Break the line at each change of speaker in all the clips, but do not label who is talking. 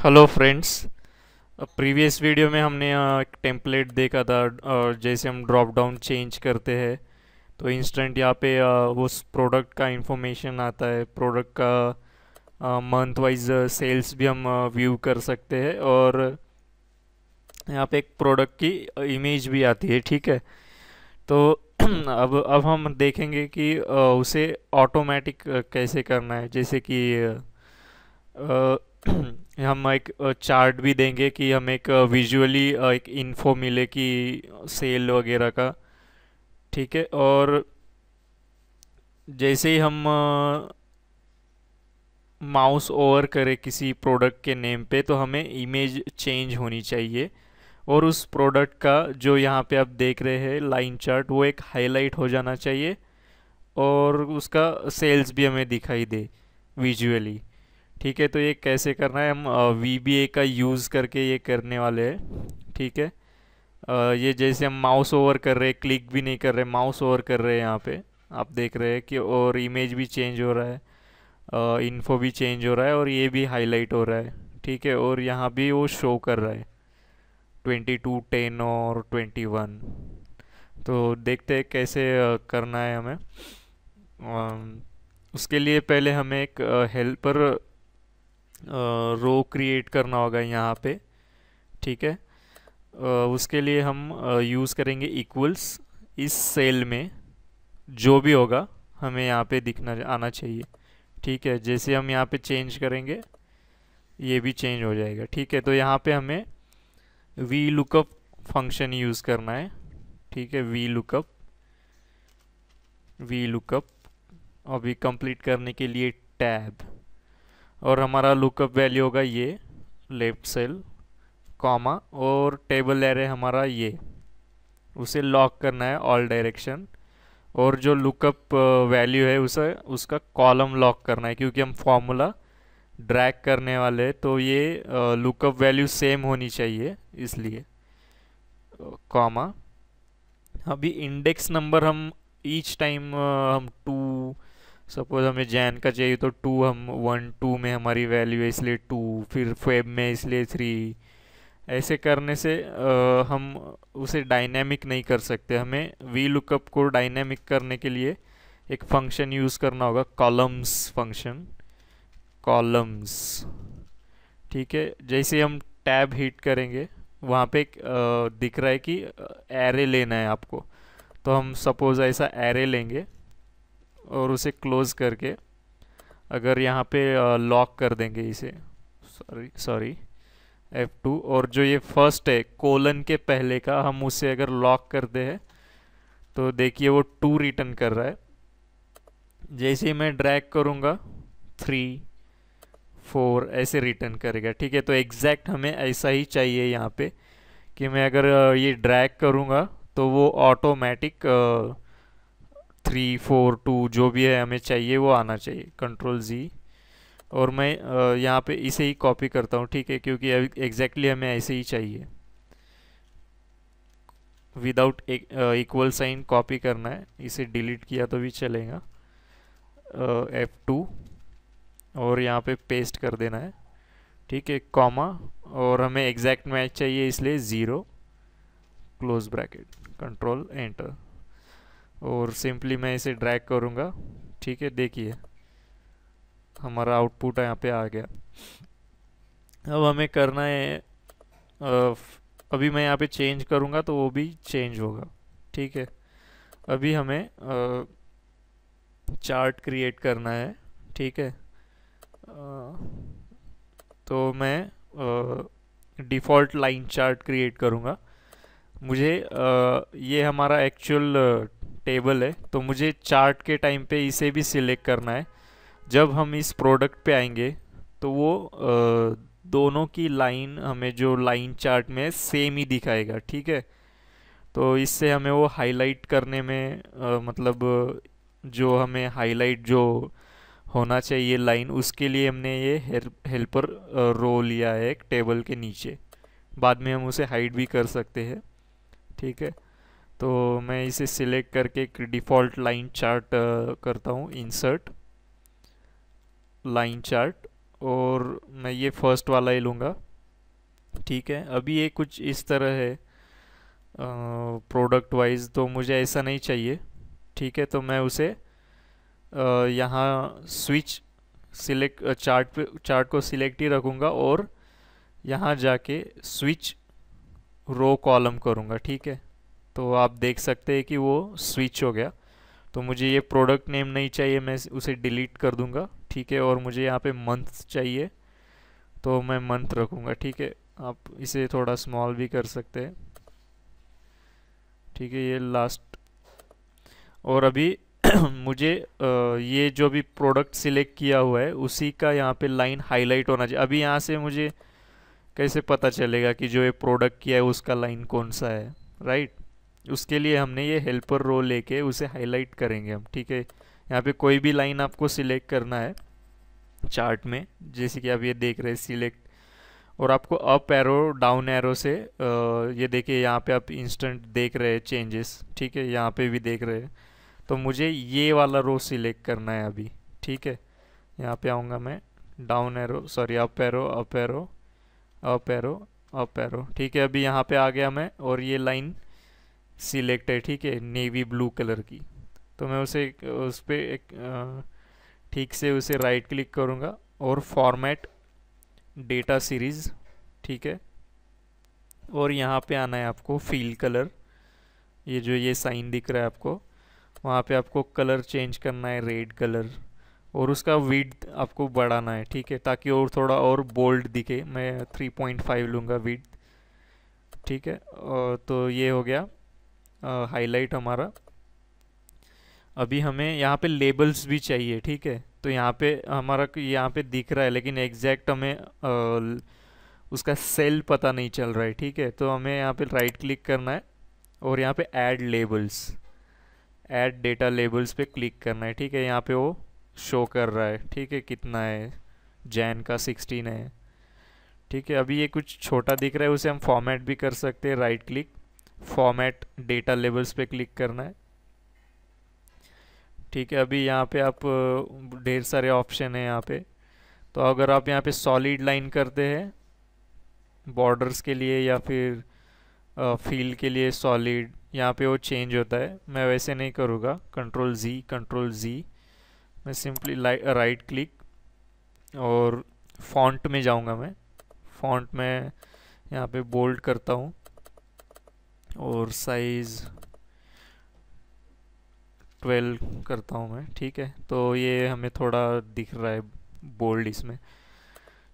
Hello friends. Previous video में हमने एक टेम्पलेट देखा था और जैसे हम ड्रॉप डाउन चेंज करते हैं तो इंस्टेंट यहाँ पे उस प्रोडक्ट का इंफॉर्मेशन आता है। प्रोडक्ट का मंथ वाइज सेल्स भी हम व्यू कर सकते हैं और यहाँ पे एक प्रोडक्ट की इमेज भी आती है। ठीक है, तो अब हम देखेंगे कि उसे ऑटोमेटिक कैसे करना है। जैसे कि अ, हम एक चार्ट भी देंगे कि हम एक विजुअली एक इन्फो मिले कि सेल वगैरह का। ठीक है, और जैसे ही हम माउस ओवर करें किसी प्रोडक्ट के नेम पे तो हमें इमेज चेंज होनी चाहिए और उस प्रोडक्ट का जो यहाँ पे आप देख रहे हैं लाइन चार्ट वो एक हाईलाइट हो जाना चाहिए और उसका सेल्स भी हमें दिखाई दे विजुअली। ठीक है, तो ये कैसे करना है, हम VBA का यूज़ करके ये करने वाले हैं। ठीक है, ये जैसे हम माउस ओवर कर रहे हैं, क्लिक भी नहीं कर रहे, माउस ओवर कर रहे हैं यहाँ पे आप देख रहे हैं कि और इमेज भी चेंज हो रहा है, इन्फो भी चेंज हो रहा है और ये भी हाईलाइट हो रहा है। ठीक है, और यहाँ भी वो शो कर रहा है 22, 10 और 21। तो देखते हैं कैसे करना है हमें। उसके लिए पहले हमें एक हेल्पर रो क्रिएट करना होगा यहाँ पे। ठीक है, उसके लिए हम यूज़ करेंगे इक्वल्स। इस सेल में जो भी होगा हमें यहाँ पे दिखना आना चाहिए। ठीक है, जैसे हम यहाँ पे चेंज करेंगे ये भी चेंज हो जाएगा। ठीक है, तो यहाँ पे हमें वी लुकअप फंक्शन यूज़ करना है। ठीक है, वी लुकअप अभी कंप्लीट करने के लिए टैब, और हमारा लुकअप वैल्यू होगा ये लेफ्ट सेल कॉमा, और टेबल एरे हमारा ये, उसे लॉक करना है ऑल डायरेक्शन। और जो लुकअप वैल्यू है उसे उसका कॉलम लॉक करना है क्योंकि हम फॉर्मूला ड्रैग करने वाले हैं, तो ये लुकअप वैल्यू सेम होनी चाहिए इसलिए कॉमा। अभी इंडेक्स नंबर हम ईच टाइम हम टू, सपोज हमें जैन का चाहिए तो टू, हम 1 2 में हमारी वैल्यू है इसलिए टू, फिर फेब में इसलिए 3। ऐसे करने से हम उसे डायनेमिक नहीं कर सकते। हमें वी लुकअप को डायनेमिक करने के लिए एक फंक्शन यूज़ करना होगा, कॉलम्स फंक्शन, कॉलम्स। ठीक है, जैसे हम टैब हिट करेंगे वहाँ पे एक दिख रहा है कि एरे लेना है आपको, तो हम सपोज ऐसा एरे लेंगे और उसे क्लोज करके अगर यहाँ पे लॉक कर देंगे इसे, सॉरी सॉरी F2, और जो ये फर्स्ट है कोलन के पहले का हम उसे अगर लॉक करते हैं तो देखिए वो 2 रिटर्न कर रहा है। जैसे ही मैं ड्रैग करूँगा 3 4 ऐसे रिटर्न करेगा। ठीक है, तो एग्जैक्ट हमें ऐसा ही चाहिए यहाँ पे कि मैं अगर ये ड्रैग करूँगा तो वो ऑटोमेटिक 3 4 2 जो भी है हमें चाहिए वो आना चाहिए, कंट्रोल Z। और मैं यहाँ पे इसे ही कॉपी करता हूँ। ठीक है, क्योंकि एग्जैक्टली हमें ऐसे ही चाहिए, विदाउट इक्वल साइन कॉपी करना है। इसे डिलीट किया तो भी चलेगा, F2, और यहाँ पे पेस्ट कर देना है। ठीक है, कॉमा, और हमें एग्जैक्ट मैच चाहिए इसलिए 0 क्लोज ब्रैकेट, कंट्रोल एंटर, और सिंपली मैं इसे ड्रैग करूँगा। ठीक है, देखिए हमारा आउटपुट यहाँ पे आ गया। अब हमें करना है अभी मैं यहाँ पे चेंज करूँगा तो वो भी चेंज होगा। ठीक है, अभी हमें चार्ट क्रिएट करना है। ठीक है, तो मैं डिफ़ॉल्ट लाइन चार्ट क्रिएट करूँगा। मुझे ये हमारा एक्चुअल टेबल है तो मुझे चार्ट के टाइम पे इसे भी सिलेक्ट करना है। जब हम इस प्रोडक्ट पे आएंगे तो वो दोनों की लाइन हमें जो लाइन चार्ट में सेम ही दिखाएगा। ठीक है, तो इससे हमें वो हाईलाइट करने में मतलब जो हमें हाईलाइट जो होना चाहिए लाइन, उसके लिए हमने ये हेल्पर रो लिया है एक टेबल के नीचे। बाद में हम उसे हाइड भी कर सकते हैं। ठीक है, तो मैं इसे सिलेक्ट करके एक डिफ़ॉल्ट लाइन चार्ट करता हूँ, इंसर्ट लाइन चार्ट, और मैं ये फर्स्ट वाला ही लूँगा। ठीक है, अभी ये कुछ इस तरह है प्रोडक्ट वाइज, तो मुझे ऐसा नहीं चाहिए। ठीक है, तो मैं उसे यहाँ स्विच सिलेक्ट चार्ट को सिलेक्ट ही रखूँगा और यहाँ जाके स्विच रो कॉलम करूँगा। ठीक है, तो आप देख सकते हैं कि वो स्विच हो गया। तो मुझे ये प्रोडक्ट नेम नहीं चाहिए, मैं उसे डिलीट कर दूंगा। ठीक है, और मुझे यहाँ पे मंथ चाहिए, तो मैं मंथ रखूँगा। ठीक है, आप इसे थोड़ा स्मॉल भी कर सकते हैं। ठीक है, ये लास्ट। और अभी मुझे ये जो भी प्रोडक्ट सिलेक्ट किया हुआ है उसी का यहाँ पे लाइन हाईलाइट होना चाहिए। अभी यहाँ से मुझे कैसे पता चलेगा कि जो ये प्रोडक्ट किया है उसका लाइन कौन सा है, राइट? उसके लिए हमने ये हेल्पर रो लेके उसे हाईलाइट करेंगे हम। ठीक है, यहाँ पे कोई भी लाइन आपको सिलेक्ट करना है चार्ट में, जैसे कि आप ये देख रहे हैं सिलेक्ट, और आपको अप एरो डाउन एरो से ये देखिए यहाँ पे आप इंस्टेंट देख रहे हैं चेंजेस। ठीक है, यहाँ पे भी देख रहे हैं। तो मुझे ये वाला रो सिलेक्ट करना है अभी। ठीक है, यहाँ पे आऊँगा मैं, down arrow sorry up arrow up arrow up arrow up arrow. ठीक है, अभी यहाँ पे आ गया मैं, और ये लाइन सिलेक्ट है। ठीक है, नेवी ब्लू कलर की। तो मैं उसे उस पर एक ठीक से उसे राइट क्लिक करूँगा और फॉर्मेट डेटा सीरीज़। ठीक है, और यहाँ पे आना है आपको फील कलर, ये जो ये साइन दिख रहा है आपको, वहाँ पे आपको कलर चेंज करना है रेड कलर, और उसका विड्थ आपको बढ़ाना है। ठीक है, ताकि और थोड़ा और बोल्ड दिखे। मैं 3.5 लूँगा विड्थ। ठीक है, तो ये हो गया हाईलाइट हमारा। अभी हमें यहाँ पे लेबल्स भी चाहिए। ठीक है, तो यहाँ पे हमारा यहाँ पे दिख रहा है, लेकिन एग्जैक्ट हमें उसका सेल पता नहीं चल रहा है। ठीक है, तो हमें यहाँ पे राइट क्लिक करना है और यहाँ पे add labels, add data labels पे क्लिक करना है। ठीक है, यहाँ पे वो शो कर रहा है। ठीक है, कितना है, जैन का 16 है। ठीक है, अभी ये कुछ छोटा दिख रहा है, उसे हम फॉर्मेट भी कर सकते हैं। Right click, format data labels पे क्लिक करना है। ठीक है, अभी यहाँ पे आप ढेर सारे ऑप्शन है यहाँ पे। तो अगर आप यहाँ पे सॉलिड लाइन करते हैं बॉर्डर्स के लिए, या फिर फील के लिए सॉलिड, यहाँ पे वो चेंज होता है। मैं वैसे नहीं करूँगा, कंट्रोल जी। मैं सिंपली राइट क्लिक और फॉन्ट में जाऊँगा। मैं फॉन्ट में यहाँ पे बोल्ड करता हूँ और साइज़ 12 करता हूँ मैं। ठीक है, तो ये हमें थोड़ा दिख रहा है बोल्ड इसमें।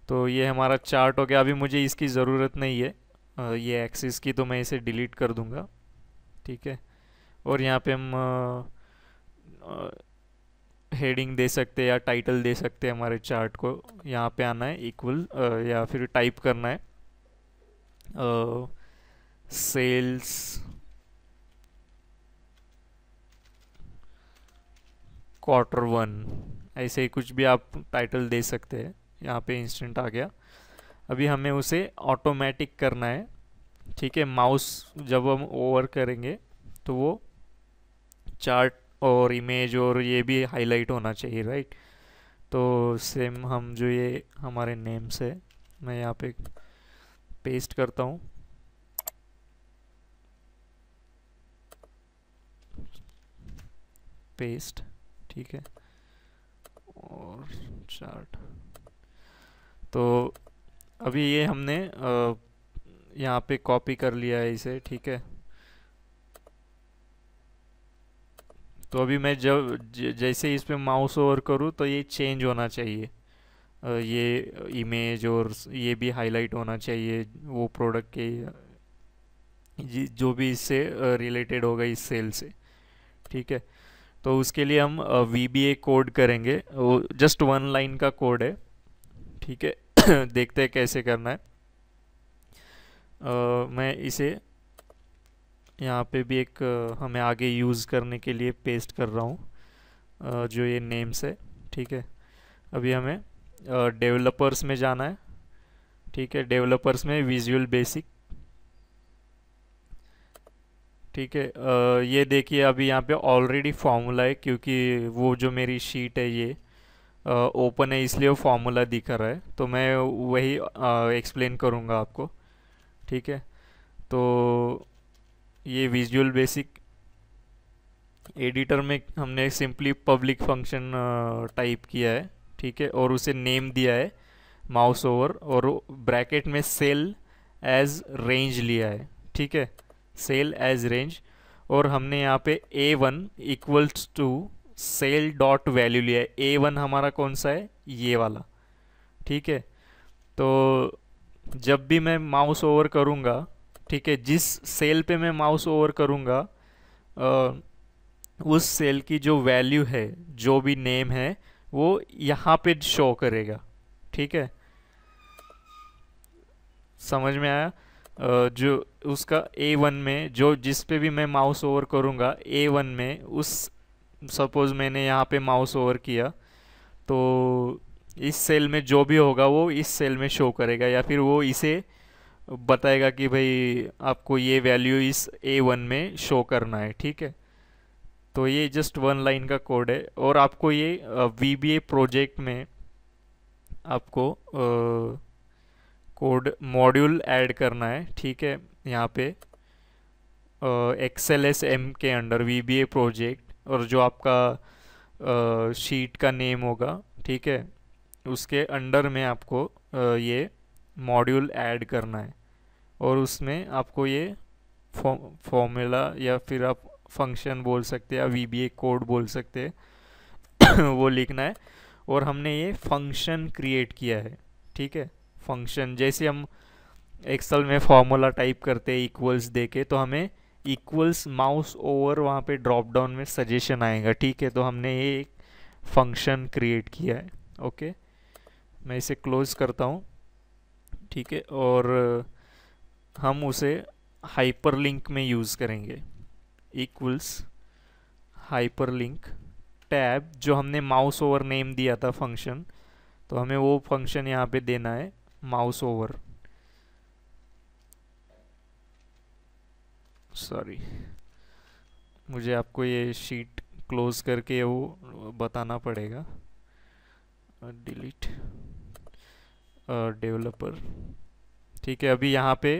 तो ये हमारा चार्ट हो गया। अभी मुझे इसकी ज़रूरत नहीं है ये एक्सिस की, तो मैं इसे डिलीट कर दूंगा। ठीक है, और यहाँ पे हम हेडिंग दे सकते हैं या टाइटल दे सकते हैं हमारे चार्ट को। यहाँ पे आना है इक्वल, या फिर टाइप करना है सेल्स Q1, ऐसे ही कुछ भी आप टाइटल दे सकते हैं। यहाँ पे इंस्टेंट आ गया। अभी हमें उसे ऑटोमेटिक करना है। ठीक है, माउस जब हम ओवर करेंगे तो वो चार्ट और इमेज और ये भी हाईलाइट होना चाहिए, राइट? तो सेम हम जो ये हमारे नेम्स है, मैं यहाँ पे पेस्ट करता हूँ। पेस्ट, ठीक है, और चार्ट। तो अभी ये हमने यहाँ पे कॉपी कर लिया है इसे। ठीक है, तो अभी मैं जब जैसे इस पे माउस ओवर करूँ तो ये चेंज होना चाहिए। ये इमेज और ये भी हाईलाइट होना चाहिए वो प्रोडक्ट के जो भी इससे रिलेटेड होगा इस सेल से। ठीक है, तो उसके लिए हम VBA कोड करेंगे। वो जस्ट 1 लाइन का कोड है। ठीक है, देखते हैं कैसे करना है। मैं इसे यहाँ पे भी एक हमें आगे यूज़ करने के लिए पेस्ट कर रहा हूँ जो ये नेम्स है। ठीक है, अभी हमें डेवलपर्स में जाना है। ठीक है, डेवलपर्स में विजुअल बेसिक। ठीक है, ये देखिए अभी यहाँ पे ऑलरेडी फॉर्मूला है, क्योंकि वो जो मेरी शीट है ये ओपन है इसलिए वो फॉर्मूला दिख रहा है, तो मैं वही एक्सप्लेन करूँगा आपको। ठीक है, तो ये विजुअल बेसिक एडिटर में हमने सिंपली पब्लिक फंक्शन टाइप किया है। ठीक है, और उसे नेम दिया है माउस ओवर, और ब्रैकेट में सेल एज रेंज लिया है। ठीक है, सेल एज रेंज, और हमने यहाँ पे A1 equals to cell dot value लिया है। A1 हमारा कौन सा है, ये वाला। ठीक है, तो जब भी मैं माउस ओवर करूँगा, ठीक है, जिस सेल पे मैं माउस ओवर करूँगा उस सेल की जो वैल्यू है, जो भी नेम है, वो यहाँ पे शो करेगा। ठीक है, समझ में आया? जो उसका A1 में जो जिस पे भी मैं माउस ओवर करूँगा A1 में, उस सपोज मैंने यहाँ पे माउस ओवर किया, तो इस सेल में जो भी होगा वो इस सेल में शो करेगा, या फिर वो इसे बताएगा कि भाई आपको ये वैल्यू इस A1 में शो करना है। ठीक है, तो ये जस्ट वन लाइन का कोड है, और आपको ये VBA प्रोजेक्ट में आपको कोड मॉड्यूल ऐड करना है। ठीक है, यहाँ पे XLSM के अंडर VBA प्रोजेक्ट, और जो आपका शीट का नेम होगा, ठीक है, उसके अंडर में आपको ये मॉड्यूल ऐड करना है, और उसमें आपको ये फॉर्मूला या फिर आप फंक्शन बोल सकते हैं या VBA कोड बोल सकते हैं वो लिखना है। और हमने ये फंक्शन क्रिएट किया है। ठीक है, फंक्शन जैसे हम एक्सेल में फॉर्मूला टाइप करते हैं इक्वल्स देके, तो हमें इक्वल्स माउस ओवर वहाँ पे ड्रॉप डाउन में सजेशन आएगा। ठीक है, तो हमने ये एक फंक्शन क्रिएट किया है। ओके, मैं इसे क्लोज करता हूँ। ठीक है, और हम उसे हाइपरलिंक में यूज़ करेंगे। इक्वल्स हाइपरलिंक टैब, जो हमने माउस ओवर नेम दिया था फंक्शन, तो हमें वो फंक्शन यहाँ पे देना है माउस ओवर। सॉरी, मुझे आपको ये शीट क्लोज करके वो बताना पड़ेगा। Delete developer. ठीक है, अभी यहाँ पे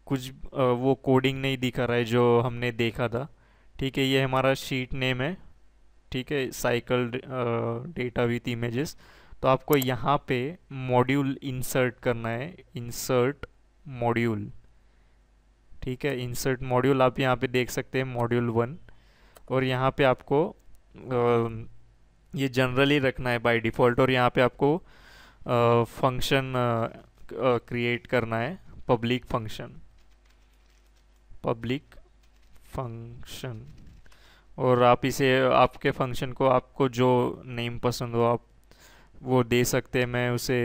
कुछ वो कोडिंग नहीं दिखा रहा है जो हमने देखा था। ठीक है, ये हमारा शीट नेम है। ठीक है, साइकिल डेटा विथ इमेजेस। तो आपको यहाँ पे मॉड्यूल इंसर्ट करना है, इंसर्ट मॉड्यूल। ठीक है, इंसर्ट मॉड्यूल आप यहाँ पे देख सकते हैं, मॉड्यूल 1। और यहाँ पे आपको ये जनरली रखना है बाय डिफ़ॉल्ट, और यहाँ पे आपको फंक्शन क्रिएट करना है, पब्लिक फंक्शन, पब्लिक फंक्शन। और आप इसे, आपके फंक्शन को आपको जो नेम पसंद हो आप वो दे सकते हैं। मैं उसे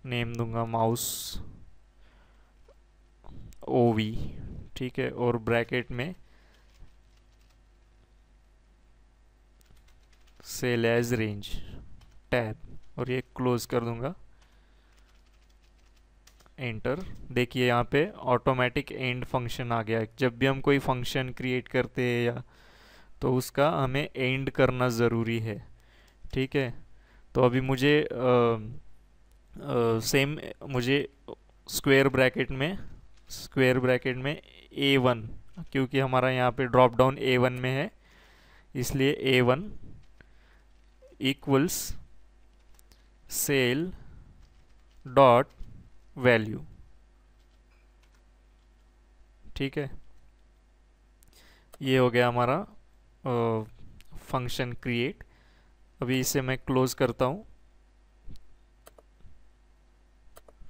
नेम दूंगा माउस ओवी। ठीक है, और ब्रैकेट में सेल एज रेंज टैब, और ये क्लोज कर दूंगा। एंटर। देखिए यहाँ पे ऑटोमेटिक एंड फंक्शन आ गया। जब भी हम कोई फंक्शन क्रिएट करते हैं या तो उसका हमें एंड करना ज़रूरी है। ठीक है, तो अभी मुझे सेम मुझे स्क्वायर ब्रैकेट में A1, क्योंकि हमारा यहाँ पे ड्रॉप डाउन A1 में है, इसलिए A1 equals cell dot value. ठीक है, ये हो गया हमारा फंक्शन क्रिएट। अभी इसे मैं क्लोज करता हूँ,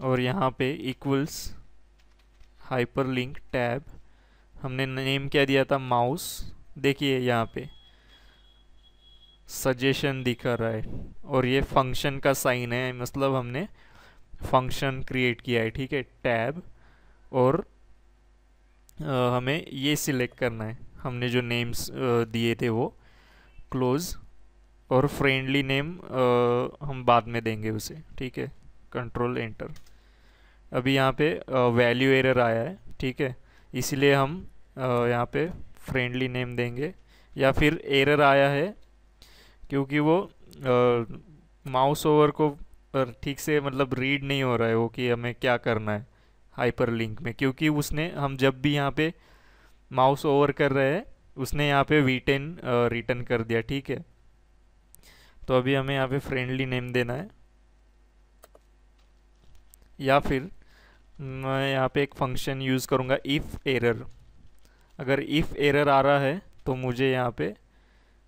और यहाँ पे इक्वल्स हाइपरलिंक टैब, हमने नेम क्या दिया था, माउस। देखिए यहाँ पे सजेशन दिखा रहा है, और ये फंक्शन का साइन है, मतलब हमने फंक्शन क्रिएट किया है। ठीक है, टैब, और हमें ये सिलेक्ट करना है, हमने जो नेम्स दिए थे वो। क्लोज, और फ्रेंडली नेम हम बाद में देंगे उसे। ठीक है, कंट्रोल एंटर। अभी यहाँ पे वैल्यू एरर आया है। ठीक है, इसलिए हम यहाँ पे फ्रेंडली नेम देंगे, या फिर एरर आया है क्योंकि वो माउस ओवर को ठीक से मतलब रीड नहीं हो रहा है वो कि हमें क्या करना है हाइपर लिंक में, क्योंकि उसने हम जब भी यहाँ पे माउस ओवर कर रहे हैं उसने यहाँ पे V10 रिटर्न कर दिया। ठीक है, तो अभी हमें यहाँ पे फ्रेंडली नेम देना है, या फिर मैं यहाँ पे एक फंक्शन यूज़ करूँगा इफ़ एरर। अगर इफ़ एरर आ रहा है तो मुझे यहाँ पे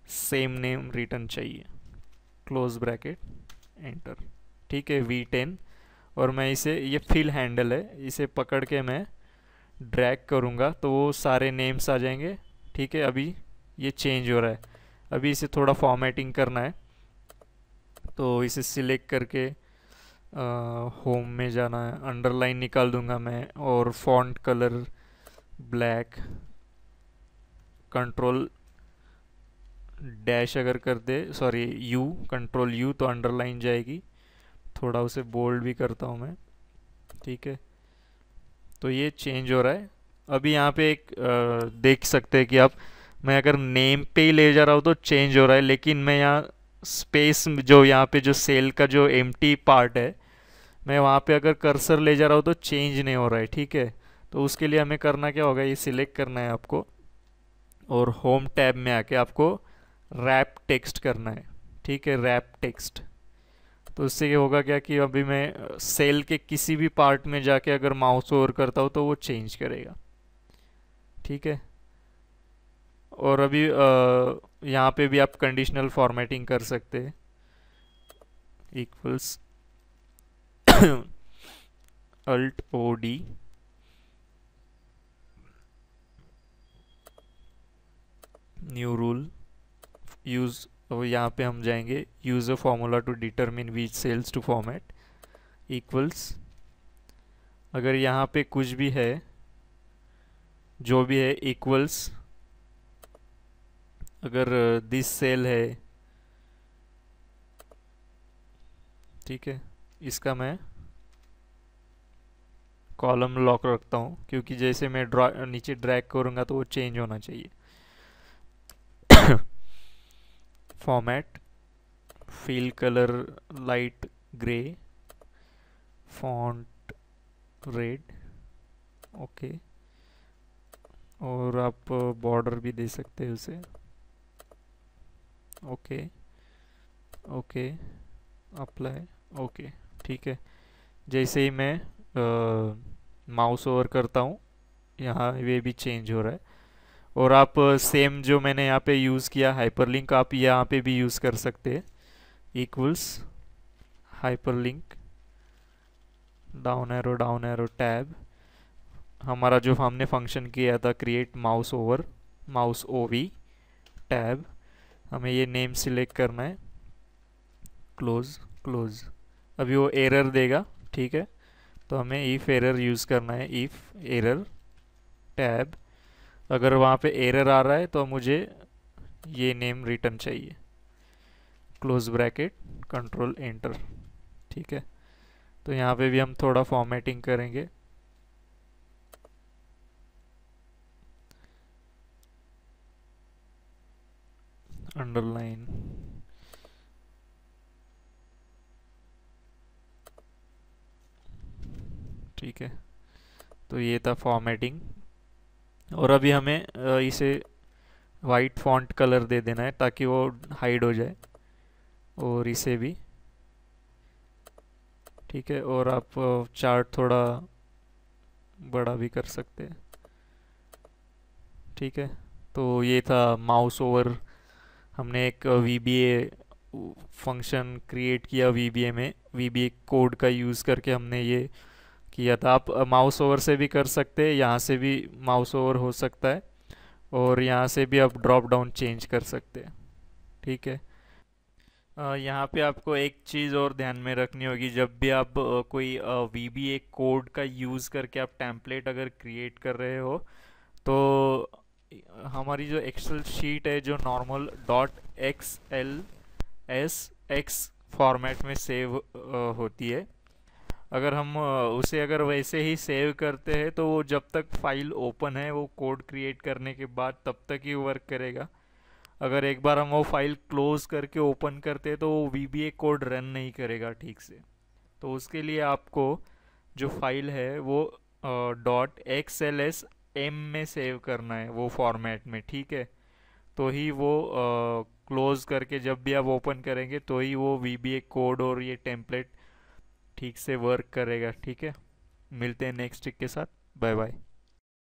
सेम नेम रिटर्न चाहिए, क्लोज ब्रैकेट एंटर। ठीक है, V10, और मैं इसे, ये फिल हैंडल है, इसे पकड़ के मैं ड्रैग करूँगा तो वो सारे नेम्स आ जाएंगे। ठीक है, अभी ये चेंज हो रहा है। अभी इसे थोड़ा फॉर्मेटिंग करना है, तो इसे सिलेक्ट करके होम में जाना है, अंडरलाइन निकाल दूंगा मैं, और font colour black, control dash अगर कर दे, सॉरी यू, कंट्रोल यू तो अंडरलाइन जाएगी। थोड़ा उसे बोल्ड भी करता हूँ मैं। ठीक है, तो ये चेंज हो रहा है। अभी यहाँ पे एक देख सकते हैं कि आप, मैं अगर नेम पे ही ले जा रहा हूँ तो चेंज हो रहा है, लेकिन मैं यहाँ स्पेस जो यहाँ पे जो सेल का जो एम्प्टी पार्ट है, मैं वहाँ पे अगर कर्सर ले जा रहा हूँ तो चेंज नहीं हो रहा है। ठीक है, तो उसके लिए हमें करना क्या होगा, ये सिलेक्ट करना है आपको, और होम टैब में आके आपको रैप टेक्स्ट करना है। ठीक है, रैप टेक्स्ट। तो उससे ये होगा क्या कि अभी मैं सेल के किसी भी पार्ट में जाके अगर माउस ओवर करता हूँ तो वो चेंज करेगा। ठीक है, और अभी यहाँ पे भी आप कंडीशनल फॉर्मेटिंग कर सकते हैं, equals alt O D, new rule use, और यहाँ पे हम जाएंगे use a formula to determine which cells to format, equals, अगर यहाँ पे कुछ भी है जो भी है, इक्वल्स, अगर दिस सेल है, ठीक है, इसका मैं कॉलम लॉक रखता हूँ, क्योंकि जैसे मैं नीचे ड्रैग करूँगा तो वो चेंज होना चाहिए। Format, fill colour light grey, font red, okay, और आप बॉर्डर भी दे सकते हैं उसे, ओके ओके, अप्लाई, ओके। ठीक है, जैसे ही मैं माउस ओवर करता हूँ यहाँ ये भी चेंज हो रहा है। और आप सेम जो मैंने यहाँ पे यूज़ किया हाइपरलिंक, आप यहाँ पे भी यूज़ कर सकते हैं, equals hyperlink, down arrow tab, हमारा जो हमने फंक्शन किया था क्रिएट माउस ओवर, माउस ओवी टैब, हमें ये नेम सिलेक्ट करना है, क्लोज क्लोज। अभी वो एरर देगा। ठीक है, तो हमें इफ़ एरर यूज़ करना है, इफ़ एरर टैब, अगर वहाँ पे एरर आ रहा है तो मुझे ये नेम रिटर्न चाहिए, क्लोज ब्रैकेट कंट्रोल एंटर। ठीक है, तो यहाँ पे भी हम थोड़ा फॉर्मेटिंग करेंगे, अंडरलाइन, ठीक है, तो ये था फॉर्मेटिंग। और अभी हमें इसे वाइट फॉन्ट कलर दे देना है ताकि वो हाइड हो जाए, और इसे भी। ठीक है, और आप चार्ट थोड़ा बड़ा भी कर सकते हैं। ठीक है, तो ये था माउस ओवर, हमने एक VBA फंक्शन क्रिएट किया VBA में, VBA कोड का यूज़ करके हमने ये किया था। आप माउस ओवर से भी कर सकते हैं, यहाँ से भी माउस ओवर हो सकता है, और यहाँ से भी आप ड्रॉप डाउन चेंज कर सकते हैं। ठीक है, यहाँ पे आपको एक चीज़ और ध्यान में रखनी होगी, जब भी आप कोई VBA कोड का यूज़ करके आप टेम्पलेट अगर क्रिएट कर रहे हो, तो हमारी जो एक्सेल शीट है जो नॉर्मल .xls फॉर्मेट में सेव होती है, अगर हम उसे अगर वैसे ही सेव करते हैं तो वो जब तक फाइल ओपन है वो कोड क्रिएट करने के बाद तब तक ही वर्क करेगा। अगर एक बार हम वो फाइल क्लोज करके ओपन करते तो वो VBA कोड रन नहीं करेगा ठीक से। तो उसके लिए आपको जो फाइल है वो .xls/m में सेव करना है, वो फॉर्मेट में, ठीक है। तो ही वो क्लोज करके जब भी आप ओपन करेंगे तो ही वो VBA कोड और ये टेम्पलेट ठीक से वर्क करेगा, ठीक है। मिलते हैं नेक्स्ट ट्रिक के साथ। Bye bye.